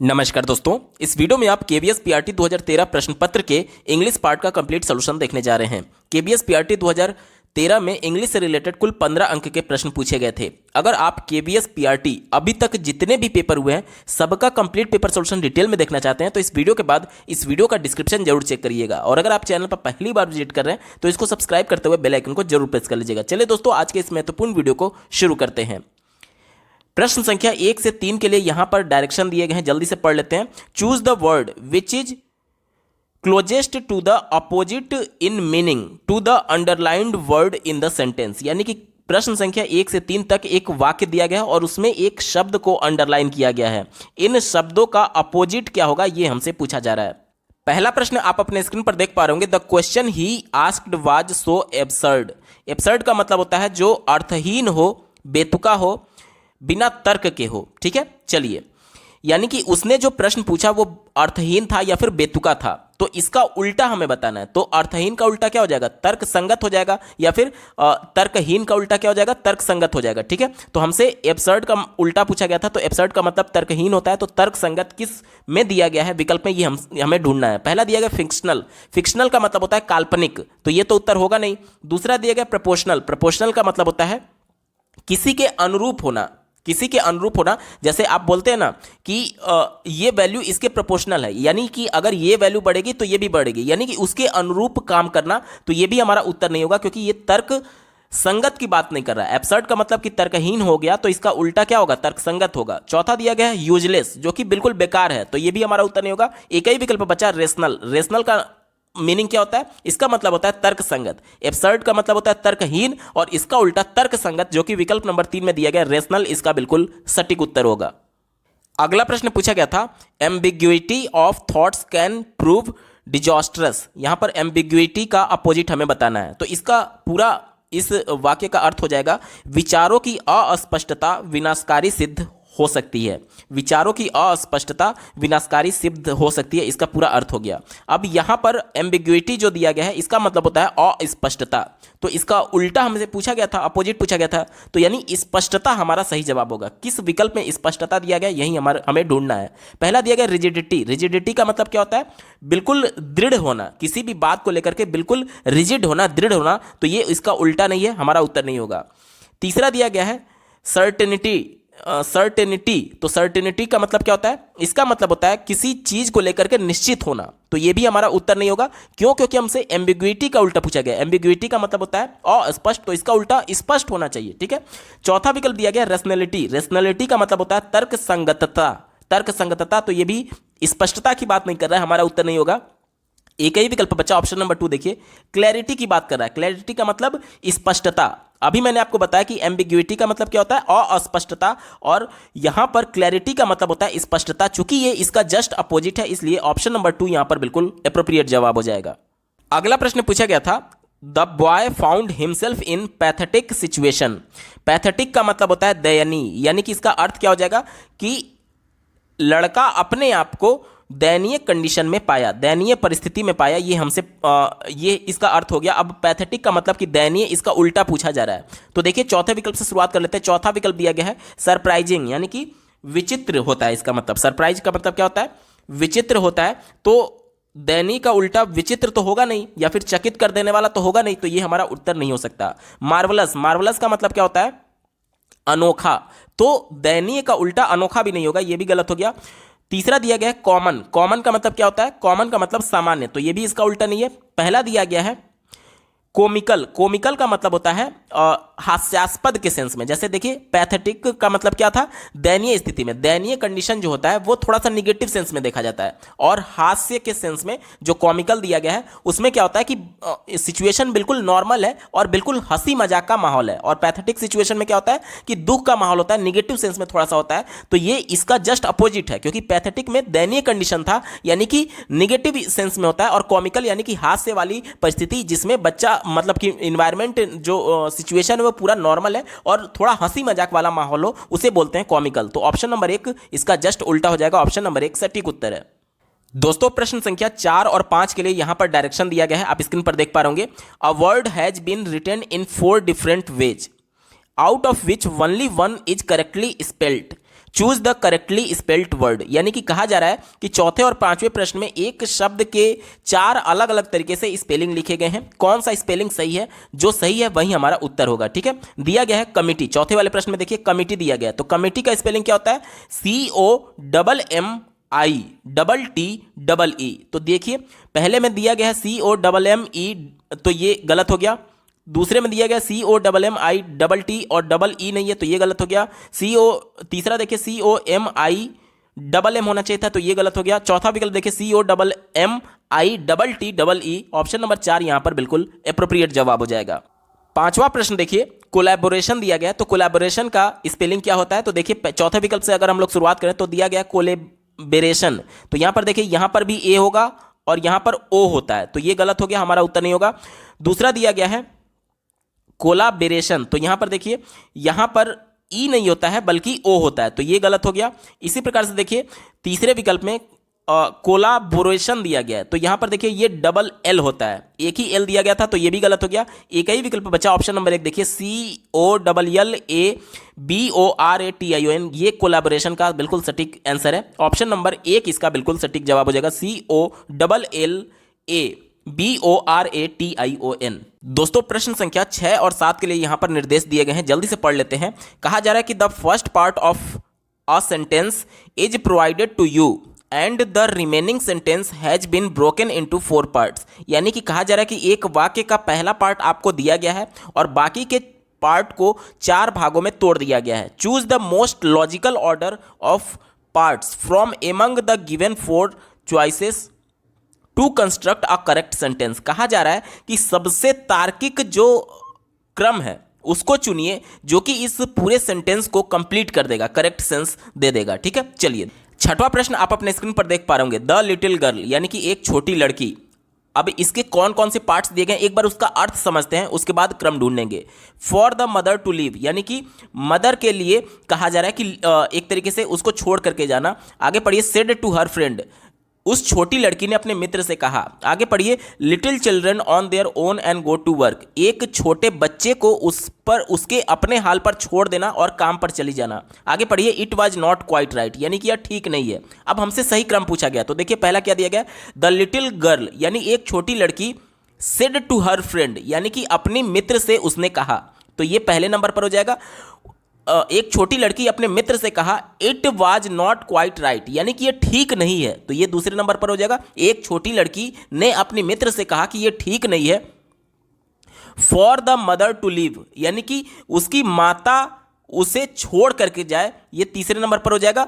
नमस्कार दोस्तों, इस वीडियो में आप केवीएस पीआरटी 2013 प्रश्न पत्र के इंग्लिश पार्ट का कंप्लीट सॉल्यूशन देखने जा रहे हैं। केवीएस पीआरटी 2013 में इंग्लिश से रिलेटेड कुल 15 अंक के प्रश्न पूछे गए थे। अगर आप केवीएस पीआरटी अभी तक जितने भी पेपर हुए हैं सबका कंप्लीट पेपर सॉल्यूशन डिटेल में देखना चाहते हैं तो इस वीडियो के बाद इस वीडियो का डिस्क्रिप्शन जरूर चेक करिएगा। और अगर आप चैनल पर पहली बार विजिट कर रहे हैं तो इसको सब्सक्राइब करते हुए बेल आइकन को जरूर प्रेस कर लीजिएगा। चलिए दोस्तों, आज के इस महत्वपूर्ण वीडियो को शुरू करते हैं। प्रश्न संख्या 1 से 3 के लिए यहां पर डायरेक्शन दिए गए हैं, जल्दी से पढ़ लेते हैं। Choose the word which is closest to the opposite in meaning to the underlined word in the sentence. यानी कि प्रश्न संख्या 1 से 3 तक एक वाक्य दिया गया है और उसमें एक शब्द को अंडरलाइन किया गया है। इन शब्दों का अपोजिट क्या होगा, यह हमसे पूछा जा रहा है। पहला प्रश्न आप अपने स्क्रीन पर देख पा रहे होंगे। The question he asked was so absurd. Absurd का मतलब होता है जो अर्थहीन हो, बेतुका हो, बिना तर्क के हो। ठीक है, चलिए, यानी कि उसने जो प्रश्न पूछा वो अर्थहीन था या फिर बेतुका था, तो इसका उल्टा हमें बताना है। तो अर्थहीन का उल्टा क्या हो जाएगा, तर्क संगत हो जाएगा, या फिर तर्कहीन का उल्टा क्या हो जाएगा, तर्क संगत हो जाएगा। ठीक है, तो हमसे एब्सर्ड का उल्टा पूछा गया था, तो एब्सर्ड का मतलब तर्कहीन होता है, तो तर्क संगत किस में दिया गया है विकल्प में, ये हमें ढूंढना है। पहला दिया गया फिक्शनल। फिक्शनल का मतलब होता है काल्पनिक, तो ये तो उत्तर होगा नहीं। दूसरा दिया गया प्रपोर्शनल। प्रपोर्शनल का मतलब होता है किसी के अनुरूप होना, किसी के अनुरूप होना। जैसे आप बोलते हैं ना कि ये वैल्यू इसके प्रोपोर्शनल है, यानी कि अगर ये वैल्यू बढ़ेगी तो ये भी बढ़ेगी, यानी कि उसके अनुरूप काम करना, तो ये भी हमारा उत्तर नहीं होगा क्योंकि ये तर्क संगत की बात नहीं कर रहा है। एब्सर्ड का मतलब कि तर्कहीन हो गया, तो इसका उल्टा क्या होगा, तर्क संगत होगा। चौथा दिया गया है यूजलेस, जो कि बिल्कुल बेकार है, तो ये भी हमारा उत्तर नहीं होगा। एक ही विकल्प बचा रेशनल। रेशनल का मीनिंग क्या होता है, इसका मतलब होता है तर्क संगत। एब्सर्ड का मतलब होता है तर्कहीन और इसका उल्टा तर्क संगत, जो कि विकल्प नंबर 3 में दिया गया रेशनल, इसका बिल्कुल सटीक उत्तर होगा। अगला प्रश्न पूछा गया था, ambiguity of thoughts can prove disastrous. यहां पर एम्बिग्युइटी का अपोजिट हमें बताना है, तो इसका पूरा इस वाक्य का अर्थ हो जाएगा विचारों की अस्पष्टता विनाशकारी सिद्ध हो सकती है। विचारों की अस्पष्टता विनाशकारी सिद्ध हो सकती है, इसका पूरा अर्थ हो गया। अब यहां पर एम्बिग्युइटी जो दिया गया है इसका मतलब होता है अस्पष्टता, तो इसका उल्टा हमसे पूछा गया था, अपोजिट पूछा गया था, तो यानी स्पष्टता हमारा सही जवाब होगा। किस विकल्प में स्पष्टता दिया गया, यही हमें ढूंढना है। पहला दिया गया रिजिडिटी। रिजिडिटी का मतलब क्या होता है, बिल्कुल दृढ़ होना, किसी भी बात को लेकर के बिल्कुल रिजिड होना, दृढ़ होना, तो ये इसका उल्टा नहीं है, हमारा उत्तर नहीं होगा। तीसरा दिया गया है सर्टेनिटी। सर्टेनिटी, तो सर्टेनिटी का मतलब क्या होता है, इसका मतलब होता है किसी चीज को लेकर के निश्चित होना, तो ये भी हमारा उत्तर नहीं होगा। क्यों, क्योंकि हमसे एम्बिग्युइटी का उल्टा पूछा गया। एम्बिग्युइटी का मतलब होता है अस्पष्ट, तो इसका उल्टा स्पष्ट होना चाहिए। ठीक है, चौथा विकल्प दिया गया रेशनैलिटी। रेशनैलिटी का मतलब होता है तर्क संगतता। तर्क संगतता, तो ये भी स्पष्टता की बात नहीं कर रहा है, हमारा उत्तर नहीं होगा। एक ही विकल्प बचा, ऑप्शन नंबर 2 देखिए, क्लैरिटी की बात कर रहा है। क्लैरिटी का मतलब स्पष्टता। अभी मैंने आपको बताया कि एम्बिग्युइटी का मतलब क्या होता है, अस्पष्टता, और यहां पर क्लैरिटी का मतलब होता है स्पष्टता। चूंकि ये इसका जस्ट अपोजिट है, इसलिए ऑप्शन नंबर 2 यहां पर बिल्कुल एप्रोप्रिएट जवाब हो जाएगा। अगला प्रश्न पूछा गया था, the boy found himself in pathetic situation. Pathetic का मतलब होता है दयनीय, यानी कि इसका अर्थ क्या हो जाएगा कि लड़का अपने आप को दयनीय कंडीशन में पाया, दयनीय परिस्थिति में पाया, ये हमसे ये इसका अर्थ हो गया। अब पैथेटिक का मतलब कि दयनीय, इसका उल्टा पूछा जा रहा है। तो देखिए, चौथे विकल्प से शुरुआत कर लेते हैं। चौथा विकल्प दिया गया है सरप्राइजिंग, यानी कि विचित्र होता है। इसका मतलब सरप्राइज का मतलब क्या होता है, विचित्र होता है, तो दयनीय का उल्टा विचित्र तो होगा नहीं, या फिर चकित कर देने वाला तो होगा नहीं, तो ये हमारा उत्तर नहीं हो सकता। मार्वलस। मार्वलस का मतलब क्या होता है, अनोखा, तो दयनीय का उल्टा अनोखा भी नहीं होगा, ये भी गलत हो गया। तीसरा दिया गया है कॉमन। कॉमन का मतलब क्या होता है, कॉमन का मतलब सामान्य, तो ये भी इसका उल्टा नहीं है। पहला दिया गया है कोमिकल। कोमिकल का मतलब होता है हास्यास्पद के सेंस में। जैसे देखिए, पैथेटिक का मतलब क्या था, दयनीय स्थिति में, दयनीय कंडीशन जो होता है वो थोड़ा सा निगेटिव सेंस में देखा जाता है, और हास्य के सेंस में जो कॉमिकल दिया गया है उसमें क्या होता है कि सिचुएशन बिल्कुल नॉर्मल है और बिल्कुल हंसी मजाक का माहौल है, और पैथेटिक सिचुएशन में क्या होता है कि दुख का माहौल होता है, निगेटिव सेंस में थोड़ा सा होता है, तो ये इसका जस्ट अपोजिट है। क्योंकि पैथेटिक में दयनीय कंडीशन था, यानी कि निगेटिव सेंस में होता है, और कॉमिकल यानी कि हास्य वाली परिस्थिति जिसमें बच्चा मतलब कि इन्वायरमेंट जो सिचुएशन है वो पूरा नॉर्मल है और थोड़ा हंसी मजाक वाला माहौल हो, उसे बोलते हैं कॉमिकल। तो ऑप्शन नंबर 1 इसका जस्ट उल्टा हो जाएगा, ऑप्शन नंबर 1 सटीक उत्तर है। दोस्तों, प्रश्न संख्या 4 और 5 के लिए यहां पर डायरेक्शन दिया गया है, आप स्क्रीन पर देख पा रहे होंगे। A word has been written in 4 different ways out of which only one is correctly spelled. Choose the correctly spelled word, यानी कि कहा जा रहा है कि चौथे और पांचवें प्रश्न में एक शब्द के 4 अलग अलग तरीके से स्पेलिंग लिखे गए हैं, कौन सा स्पेलिंग सही है, जो सही है वही हमारा उत्तर होगा। ठीक है, दिया गया है कमिटी, चौथे वाले प्रश्न में देखिए कमिटी दिया गया है, तो कमिटी का स्पेलिंग क्या होता है, COMMITTE। तो देखिए पहले में दिया गया है COMME, तो ये गलत हो गया। दूसरे में दिया गया COMMITT और डबल ई नहीं है, तो ये गलत हो गया। तीसरा देखिए COMIMM होना चाहिए था, तो ये गलत हो गया। चौथा विकल्प देखिए COMMITTE, ऑप्शन नंबर 4 यहां पर बिल्कुल एप्रोप्रिएट जवाब हो जाएगा। पांचवा प्रश्न देखिए कोलैबोरेशन दिया गया है, तो कोलैबोरेशन का स्पेलिंग क्या होता है, तो देखिए चौथे विकल्प से अगर हम लोग शुरुआत करें तो दिया गया कोलैबोरेशन, तो यहां पर देखिए यहां पर भी ए होगा और यहां पर ओ होता है, तो ये गलत हो गया, हमारा उत्तर नहीं होगा। दूसरा दिया गया है कोलाबरेशन, तो यहां पर देखिए यहां पर ई नहीं होता है बल्कि ओ होता है, तो ये गलत हो गया। इसी प्रकार से देखिए तीसरे विकल्प में कोलाबोरेशन दिया गया है, तो यहां पर देखिए ये डबल एल होता है, एक ही एल दिया गया था, तो ये भी गलत हो गया। एक ही विकल्प बचा ऑप्शन नंबर 1 देखिए COLLABORATION, ये कोलाबोरेशन का बिल्कुल सटीक आंसर है। ऑप्शन नंबर 1 इसका बिल्कुल सटीक जवाब हो जाएगा, COLLABORATION। दोस्तों प्रश्न संख्या 6 और 7 के लिए यहां पर निर्देश दिए गए हैं, जल्दी से पढ़ लेते हैं। कहा जा रहा है कि the first part of a sentence is provided to you and the remaining sentence has been broken into 4 parts, यानी कि कहा जा रहा है कि एक वाक्य का पहला पार्ट आपको दिया गया है और बाकी के पार्ट को 4 भागों में तोड़ दिया गया है। Choose the most logical order of parts from among the given 4 choices to construct a correct sentence. कहा जा रहा है कि सबसे तार्किक जो क्रम है उसको चुनिए जो कि इस पूरे सेंटेंस को कंप्लीट कर देगा, करेक्ट सेंस दे देगा। ठीक है, चलिए छठवां प्रश्न आप अपने स्क्रीन पर देख पा रहे होंगे, द लिटिल गर्ल, यानी कि एक छोटी लड़की। अब इसके कौन कौन से पार्ट्स दिए गए एक बार उसका अर्थ समझते हैं, उसके बाद क्रम ढूंढेंगे। For the mother to leave, यानी कि मदर के लिए कहा जा रहा है कि एक तरीके से उसको छोड़ करके जाना। आगे पढ़िए सेड टू हर फ्रेंड, उस छोटी लड़की ने अपने मित्र से कहा। आगे पढ़िए little children on their own and go to work, एक छोटे बच्चे को उस पर उसके अपने हाल पर छोड़ देना और काम पर चली जाना। आगे पढ़िए it was not quite right, यानी कि यह ठीक नहीं है। अब हमसे सही क्रम पूछा गया, तो देखिए पहला क्या दिया गया, द लिटिल गर्ल, यानी एक छोटी लड़की, सेड टू हर फ्रेंड, यानी कि अपने मित्र से उसने कहा, तो ये पहले नंबर पर हो जाएगा। एक छोटी लड़की अपने मित्र से कहा it was not quite right, यानी कि ये ठीक नहीं है, तो ये दूसरे नंबर पर हो जाएगा। एक छोटी लड़की ने अपने मित्र से कहा कि ये ठीक नहीं है। For the mother to leave, यानी कि उसकी माता उसे छोड़ करके जाए, ये तीसरे नंबर पर हो जाएगा।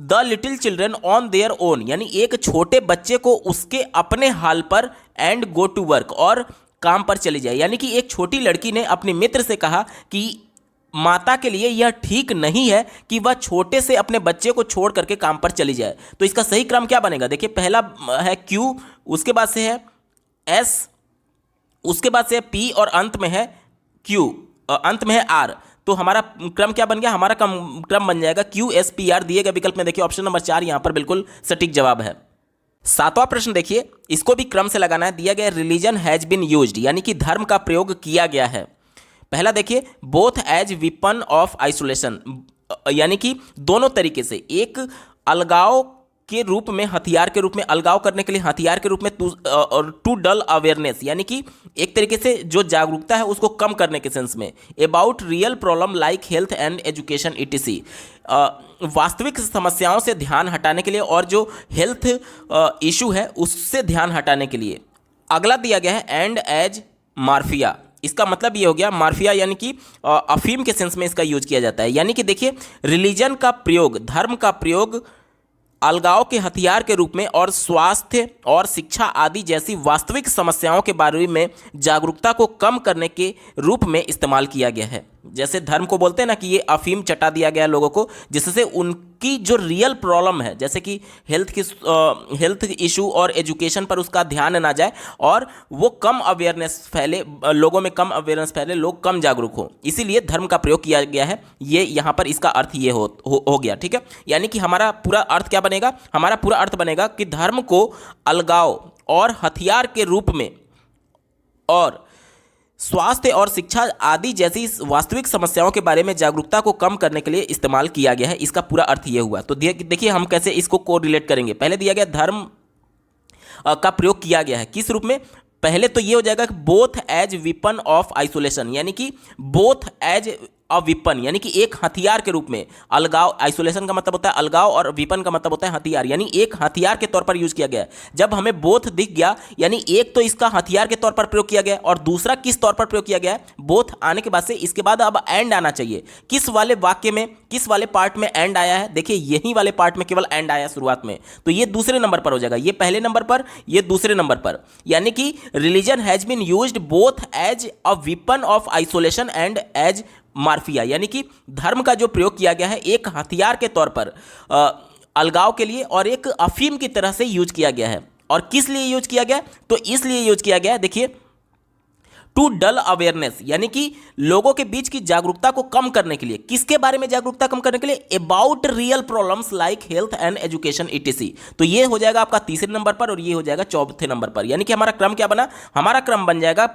The little children on their own, यानी एक छोटे बच्चे को उसके अपने हाल पर एंड गो टू वर्क, और काम पर चली जाए, यानी कि एक छोटी लड़की ने अपने मित्र से कहा कि माता के लिए यह ठीक नहीं है कि वह छोटे से अपने बच्चे को छोड़ करके काम पर चली जाए। तो इसका सही क्रम क्या बनेगा, देखिए पहला है क्यू, उसके बाद से है एस, उसके बाद से है पी और अंत में है क्यू, अंत में है आर। तो हमारा क्रम क्या बन गया, हमारा क्रम बन जाएगा QSPR। दिए गए विकल्प में देखिए ऑप्शन नंबर 4 यहां पर बिल्कुल सटीक जवाब है। सातवां प्रश्न देखिए, इसको भी क्रम से लगाना है। दिया गया रिलीजन हैज बीन यूज्ड, यानी कि धर्म का प्रयोग किया गया है। पहला देखिए both edge weapon of isolation, यानी कि दोनों तरीके से, एक अलगाव के रूप में, हथियार के रूप में, अलगाव करने के लिए हथियार के रूप में, टू डल अवेयरनेस, यानी कि एक तरीके से जो जागरूकता है उसको कम करने के सेंस में। About real problem like health and education ETC, वास्तविक समस्याओं से ध्यान हटाने के लिए और जो हेल्थ इशू है उससे ध्यान हटाने के लिए। अगला दिया गया है एंड एज मार्फिया, इसका मतलब ये हो गया मार्फिया, यानी कि अफीम के सेंस में इसका यूज किया जाता है। यानी कि देखिए रिलीजन का प्रयोग, धर्म का प्रयोग अलगाव के हथियार के रूप में और स्वास्थ्य और शिक्षा आदि जैसी वास्तविक समस्याओं के बारे में जागरूकता को कम करने के रूप में इस्तेमाल किया गया है। जैसे धर्म को बोलते हैं ना कि ये अफीम चटा दिया गया लोगों को, जिससे उनकी जो रियल प्रॉब्लम है, जैसे कि हेल्थ इशू और एजुकेशन पर उसका ध्यान ना जाए और वो कम अवेयरनेस फैले, लोगों में कम अवेयरनेस फैले, लोग कम जागरूक हो, इसीलिए धर्म का प्रयोग किया गया है। ये यहाँ पर इसका अर्थ ये हो गया। ठीक है, यानी कि हमारा पूरा अर्थ क्या बनेगा, हमारा पूरा अर्थ बनेगा कि धर्म को अलगाव और हथियार के रूप में और स्वास्थ्य और शिक्षा आदि जैसी वास्तविक समस्याओं के बारे में जागरूकता को कम करने के लिए इस्तेमाल किया गया है। इसका पूरा अर्थ ये हुआ। तो देखिए हम कैसे इसको कोरिलेट करेंगे। पहले दिया गया धर्म का प्रयोग किया गया है किस रूप में। पहले तो ये हो जाएगा कि both edge weapon of isolation, यानी कि बोथ एज अ विपन, यानी कि एक हथियार के रूप में। अलगाव, आइसोलेशन का मतलब होता है अलगाव और विपन का मतलब होता है हथियार, यानी एक हथियार के तौर पर यूज किया गया है। जब हमें बोथ दिख गया, यानी एक तो इसका हथियार के तौर पर प्रयोग किया गया और दूसरा किस तौर पर प्रयोग किया गया है, बोथ आने के बाद से इसके बाद अब एंड आना चाहिए। किस वाले वाक्य में, किस वाले पार्ट में एंड आया है, देखिए यही वाले पार्ट में केवल एंड आया शुरुआत में, तो ये दूसरे नंबर पर हो जाएगा। ये पहले नंबर पर, ये दूसरे नंबर पर, यानी कि religion has been used both as a weapon of isolation and as morphia, यानी कि धर्म का जो प्रयोग किया गया है एक हथियार के तौर पर अलगाव के लिए और एक अफीम की तरह से यूज किया गया है। और किस लिए यूज किया गया, तो इसलिए यूज किया गया है, देखिए टू डल अवेयरनेस, यानी कि लोगों के बीच की जागरूकता को कम करने के लिए। किसके बारे में जागरूकता कम करने के लिए, about real problems like health and education etc. तो ये हो जाएगा आपका तीसरे नंबर पर और ये हो जाएगा चौथे नंबर पर। यानी कि हमारा क्रम क्या बना, हमारा क्रम बन जाएगा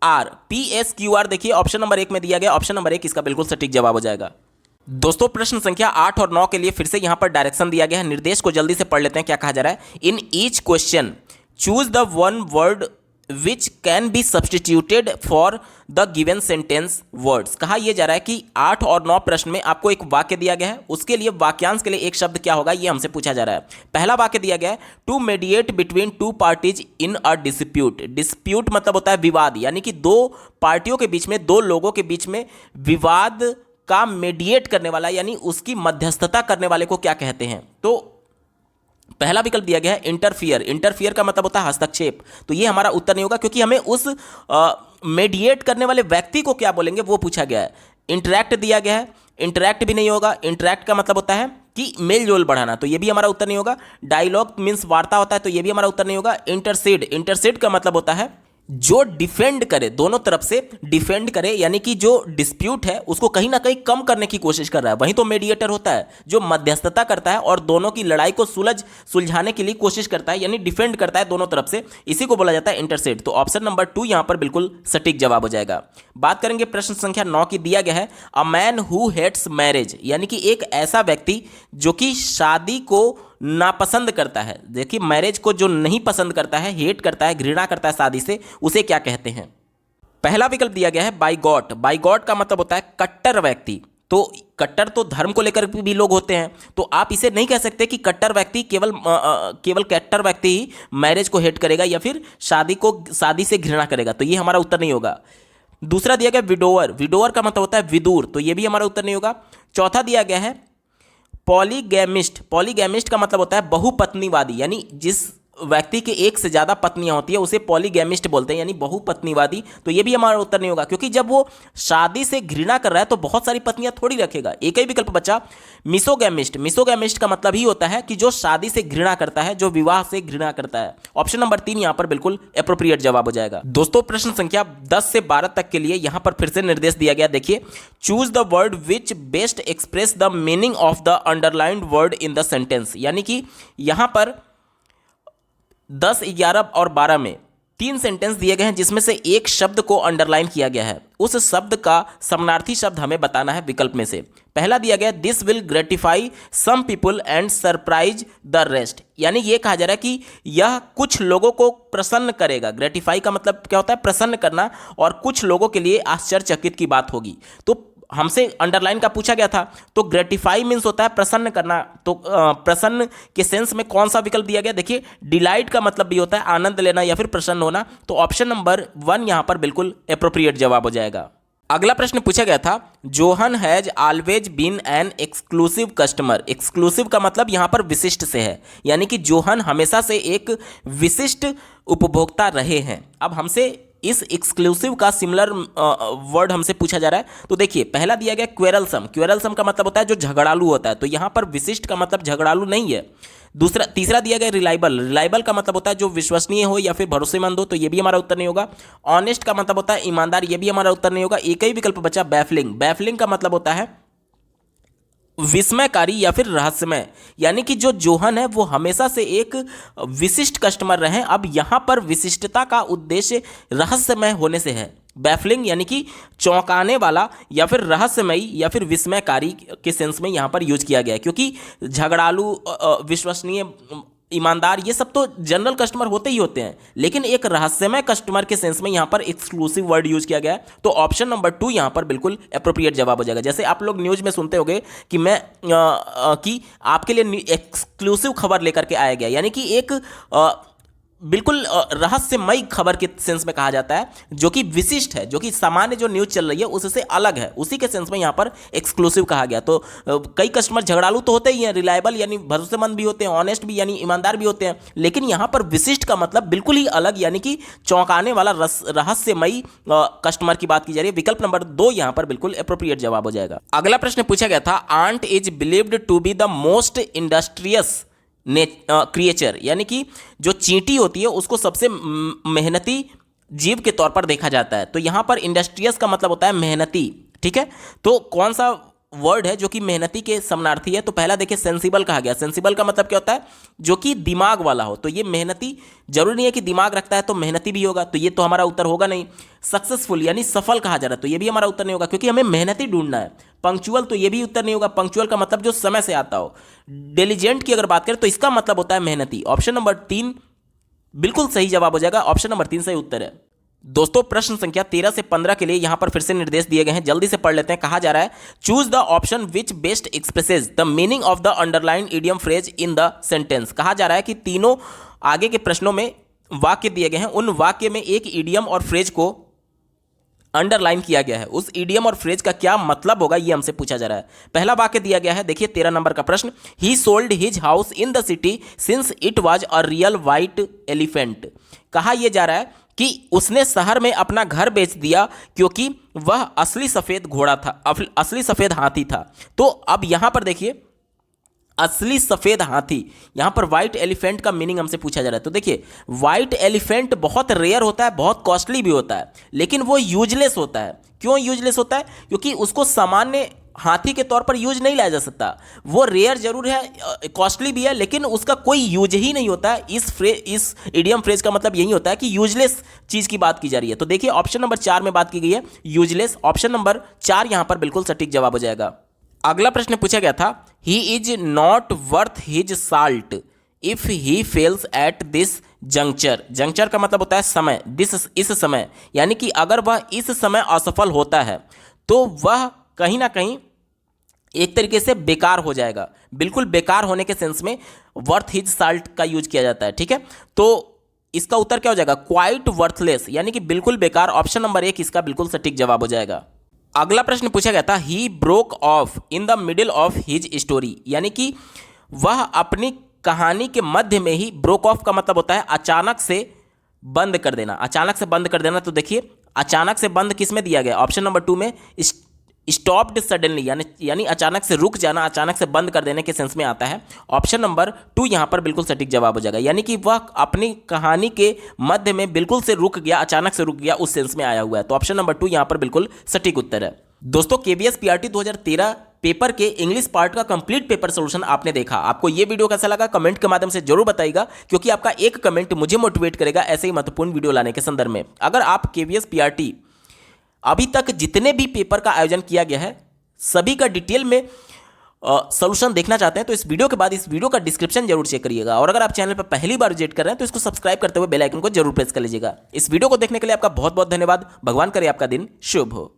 PSQR। देखिए ऑप्शन नंबर 1 में दिया गया, ऑप्शन नंबर 1 इसका बिल्कुल सटीक जवाब हो जाएगा। दोस्तों प्रश्न संख्या 8 और 9 के लिए फिर से यहां पर डायरेक्शन दिया गया है। निर्देश को जल्दी से पढ़ लेते हैं क्या कहा जा रहा है। In each question choose the one word which can be substituted for the given sentence words. कहा यह जा रहा है कि 8 और 9 प्रश्न में आपको एक वाक्य दिया गया है, उसके लिए वाक्यांश के लिए एक शब्द क्या होगा यह हमसे पूछा जा रहा है। पहला वाक्य दिया गया है to mediate between two parties in a dispute. Dispute मतलब होता है विवाद, यानी कि दो पार्टियों के बीच में, दो लोगों के बीच में विवाद का मेडिएट करने वाला, यानी उसकी मध्यस्थता करने वाले को क्या कहते हैं। तो पहला विकल्प दिया गया है इंटरफियर। इंटरफियर का मतलब होता है हस्तक्षेप। तो ये हमारा उत्तर नहीं होगा क्योंकि हमें उस मेडिएट करने वाले व्यक्ति को क्या बोलेंगे वो पूछा गया है। इंटरैक्ट दिया गया है, इंटरैक्ट भी नहीं होगा। इंटरैक्ट का मतलब होता है कि मेल जोल बढ़ाना, तो ये भी हमारा उत्तर नहीं होगा। डायलॉग मीन्स वार्ता होता है, तो ये भी हमारा उत्तर नहीं होगा। इंटरसीड, इंटरसीड का मतलब होता है जो डिफेंड करे, दोनों तरफ से डिफेंड करे, यानी कि जो डिस्प्यूट है उसको कहीं ना कहीं कम करने की कोशिश कर रहा है, वहीं तो मेडिएटर होता है जो मध्यस्थता करता है और दोनों की लड़ाई को सुलझाने के लिए कोशिश करता है, यानी डिफेंड करता है दोनों तरफ से, इसी को बोला जाता है इंटरसेड। तो ऑप्शन नंबर 2 यहां पर बिल्कुल सटीक जवाब हो जाएगा। बात करेंगे प्रश्न संख्या 9 की, दिया गया है a man who hates marriage, यानी कि एक ऐसा व्यक्ति जो कि शादी को नापसंद करता है। देखिए मैरिज को जो नहीं पसंद करता है, हेट करता है, घृणा करता है शादी से, उसे क्या कहते हैं। पहला विकल्प दिया गया है बाइगॉट। बाइगॉट का मतलब होता है कट्टर व्यक्ति। तो कट्टर तो धर्म को लेकर भी लोग होते हैं, तो आप इसे नहीं कह सकते कि कट्टर व्यक्ति केवल कट्टर व्यक्ति ही मैरिज को हेट करेगा या फिर शादी से घृणा करेगा, तो ये हमारा उत्तर नहीं होगा। दूसरा दिया गया विडोअर। विडोअर का मतलब होता है विदूर, तो ये भी हमारा उत्तर नहीं होगा। चौथा दिया गया है पॉलीगैमिस्ट। पॉलीगैमिस्ट का मतलब होता है बहुपत्नीवादी, यानी जिस व्यक्ति के एक से ज्यादा पत्नियां होती है उसे पॉलीगैमिस्ट बोलते हैं, यानी बहुपत्नीवादी, तो ये भी हमारा उत्तर नहीं होगा क्योंकि जब वो शादी से घृणा कर रहा है तो बहुत सारी पत्नियां थोड़ी रखेगा। एक ही विकल्प बचा मिसोगैमिस्ट। मिसोगैमिस्ट का मतलब ही होता है कि जो शादी से घृणा करता है, जो विवाह से घृणा करता है। ऑप्शन नंबर 3 यहां पर बिल्कुल एप्रोप्रिएट जवाब हो जाएगा। दोस्तों प्रश्न संख्या 10 से 12 तक के लिए यहां पर फिर से निर्देश दिया गया। देखिए choose the word which best express the meaning of the underlined word in the sentence, यानी कि यहां पर 10, 11 और 12 में 3 सेंटेंस दिए गए हैं जिसमें से एक शब्द को अंडरलाइन किया गया है। उस शब्द का समानार्थी शब्द हमें बताना है विकल्प में से। पहला दिया गया this will gratify some people and surprise the rest, यानी यह कहा जा रहा है कि यह कुछ लोगों को प्रसन्न करेगा। ग्रेटिफाई का मतलब क्या होता है, प्रसन्न करना, और कुछ लोगों के लिए आश्चर्यचकित की बात होगी। तो हमसे अंडरलाइन का पूछा गया था, तो ग्रेटिफाई मीन्स होता है प्रसन्न करना, तो प्रसन्न के सेंस में कौन सा विकल्प दिया गया। देखिए डिलाइट का मतलब भी होता है आनंद लेना या फिर प्रसन्न होना, तो ऑप्शन नंबर 1 यहां पर बिल्कुल एप्रोप्रिएट जवाब हो जाएगा। अगला प्रश्न पूछा गया था John has always been an exclusive customer. Exclusive का मतलब यहां पर विशिष्ट से है, यानी कि जोहन हमेशा से एक विशिष्ट उपभोक्ता रहे हैं। अब हमसे इस एक्सक्लूसिव का सिमिलर वर्ड हमसे पूछा जा रहा है। तो देखिए पहला दिया गया क्वेरलसम। क्वेरलसम का मतलब होता है जो झगड़ालू होता है, तो यहां पर विशिष्ट का मतलब झगड़ालू नहीं है। तीसरा दिया गया रिलायबल। रिलायबल का मतलब होता है जो विश्वसनीय हो या फिर भरोसेमंद हो, तो ये भी हमारा उत्तर नहीं होगा। ऑनेस्ट का मतलब होता है ईमानदार, ये भी हमारा उत्तर नहीं होगा। एक ही विकल्प बचा बैफलिंग। बैफलिंग का मतलब होता है विस्मयकारी या फिर रहस्यमय, यानी कि जो जोहन है वो हमेशा से एक विशिष्ट कस्टमर रहे, अब यहाँ पर विशिष्टता का उद्देश्य रहस्यमय होने से है। बैफलिंग यानी कि चौंकाने वाला या फिर रहस्यमयी या फिर विस्मयकारी के सेंस में यहाँ पर यूज किया गया है, क्योंकि झगड़ालू, विश्वसनीय, ईमानदार, ये सब तो जनरल कस्टमर होते ही होते हैं, लेकिन एक रहस्यमय कस्टमर के सेंस में यहाँ पर एक्सक्लूसिव वर्ड यूज किया गया है। तो ऑप्शन नंबर 2 यहाँ पर बिल्कुल अप्रोप्रिएट जवाब हो जाएगा। जैसे आप लोग न्यूज में सुनते होंगे कि कि आपके लिए एक्सक्लूसिव खबर लेकर के आया गया, यानी कि एक बिल्कुल रहस्यमयी खबर के सेंस में कहा जाता है, जो कि विशिष्ट है, जो कि सामान्य जो न्यूज़ चल रही है उससे अलग है, उसी के सेंस में यहाँ पर एक्सक्लूसिव कहा गया। तो कई कस्टमर झगड़ालू तो होते ही हैं, रिलायबल यानी भरोसेमंद भी होते हैं, ऑनेस्ट भी यानी ईमानदार भी होते हैं, लेकिन यहाँ पर विशिष्ट का मतलब बिल्कुल ही अलग, यानी कि चौंकाने वाला, रहस्यमयी कस्टमर की बात की जा रही है। विकल्प नंबर 2 यहाँ पर बिल्कुल अप्रोप्रिएट जवाब हो जाएगा। अगला प्रश्न पूछा गया था, ant is believed to be the most industrious creature, यानी कि जो चींटी होती है उसको सबसे मेहनती जीव के तौर पर देखा जाता है। तो यहां पर इंडस्ट्रियस का मतलब होता है मेहनती, ठीक है। तो कौन सा वर्ड है जो कि मेहनती के समानार्थी है? तो पहला देखिए सेंसिबल कहा गया। सेंसिबल का मतलब क्या होता है? जो कि दिमाग वाला हो। तो ये मेहनती जरूरी नहीं है कि दिमाग रखता है तो मेहनती भी होगा, तो ये तो हमारा उत्तर होगा नहीं। सक्सेसफुल यानी सफल कहा जा रहा है, तो ये भी हमारा उत्तर नहीं होगा, क्योंकि हमें मेहनती ढूंढना है। पंक्चुअल, तो ये भी उत्तर नहीं होगा। पंक्चुअल का मतलब जो समय से आता हो। डिलीजेंट की अगर बात करें तो इसका मतलब होता है मेहनती। ऑप्शन नंबर 3 बिल्कुल सही जवाब हो जाएगा। ऑप्शन नंबर 3 सही उत्तर है। दोस्तों, प्रश्न संख्या 13 से 15 के लिए यहां पर फिर से निर्देश दिए गए हैं, जल्दी से पढ़ लेते हैं। कहा जा रहा है, choose the option which best expresses the meaning of the underline idiom phrase in the sentence. कहा जा रहा है कि तीनों आगे के प्रश्नों में वाक्य दिए गए हैं, उन वाक्य में एक इडियम और फ्रेज को अंडरलाइन किया गया है। उस इडियम और फ्रेज का क्या मतलब होगा, यह हमसे पूछा जा रहा है। पहला वाक्य दिया गया है, देखिए 13 नंबर का प्रश्न, ही sold his house in the city since it was a real white elephant. कहा यह जा रहा है कि उसने शहर में अपना घर बेच दिया क्योंकि वह असली सफेद घोड़ा था, असली सफेद हाथी था। तो अब यहां पर देखिए, असली सफेद हाथी, यहां पर व्हाइट एलिफेंट का मीनिंग हमसे पूछा जा रहा है। तो देखिए, व्हाइट एलिफेंट बहुत रेयर होता है, बहुत कॉस्टली भी होता है, लेकिन वो यूजलेस होता है। क्यों यूजलेस होता है? क्योंकि उसको सामान्य हाथी के तौर पर यूज नहीं लाया जा सकता। वो रेयर जरूर है, कॉस्टली भी है, लेकिन उसका कोई यूज ही नहीं होता है। इस इडियम फ्रेज का मतलब यही होता है कि यूजलेस चीज की बात की जा रही है। तो देखिए, ऑप्शन नंबर 4 में बात की गई है यूजलेस। ऑप्शन नंबर 4 यहां पर बिल्कुल सटीक जवाब हो जाएगा। अगला प्रश्न पूछा गया था, he is not worth his salt if he fails at this juncture. Juncture का मतलब होता है समय, इस समय, यानी कि अगर वह इस समय असफल होता है तो वह कहीं ना कहीं एक तरीके से बेकार हो जाएगा। बिल्कुल बेकार होने के सेंस में वर्थ हिज साल्ट का यूज किया जाता है, ठीक है। तो इसका उत्तर क्या हो जाएगा? क्वाइट वर्थलेस, यानी कि बिल्कुल बेकार। ऑप्शन नंबर 1 इसका बिल्कुल सटीक जवाब हो जाएगा। अगला प्रश्न पूछा गया था, he broke of in the middle of his story, यानी कि वह अपनी कहानी के मध्य में ही, ब्रोक ऑफ का मतलब होता है अचानक से बंद कर देना, अचानक से बंद कर देना। तो देखिए, अचानक से बंद किस में दिया गया? ऑप्शन नंबर 2 में स्टॉप्ड सडनली, यानी अचानक से रुक जाना, अचानक से बंद कर देने के सेंस में आता है। ऑप्शन नंबर 2 यहां पर बिल्कुल सटीक जवाब हो जाएगा, यानी कि वह अपनी कहानी के मध्य में बिल्कुल से रुक गया, अचानक से रुक गया, उस सेंस में आया हुआ है। तो ऑप्शन नंबर 2 यहां पर बिल्कुल सटीक उत्तर है। दोस्तों, केवीएस पीआरटी 2013 पेपर के इंग्लिश पार्ट का कंप्लीट पेपर सोल्यूशन आपने देखा। आपको ये वीडियो कैसा लगा कमेंट के माध्यम से जरूर बताइएगा, क्योंकि आपका एक कमेंट मुझे मोटिवेट करेगा ऐसे ही महत्वपूर्ण वीडियो लाने के संदर्भ में। अगर आप केवीएस पीआरटी अभी तक जितने भी पेपर का आयोजन किया गया है सभी का डिटेल में सॉल्यूशन देखना चाहते हैं, तो इस वीडियो के बाद इस वीडियो का डिस्क्रिप्शन जरूर चेक करिएगा। और अगर आप चैनल पर पहली बार विजिट कर रहे हैं तो इसको सब्सक्राइब करते हुए बेल आइकन को जरूर प्रेस कर लीजिएगा। इस वीडियो को देखने के लिए आपका बहुत बहुत धन्यवाद। भगवान करे आपका दिन शुभ हो।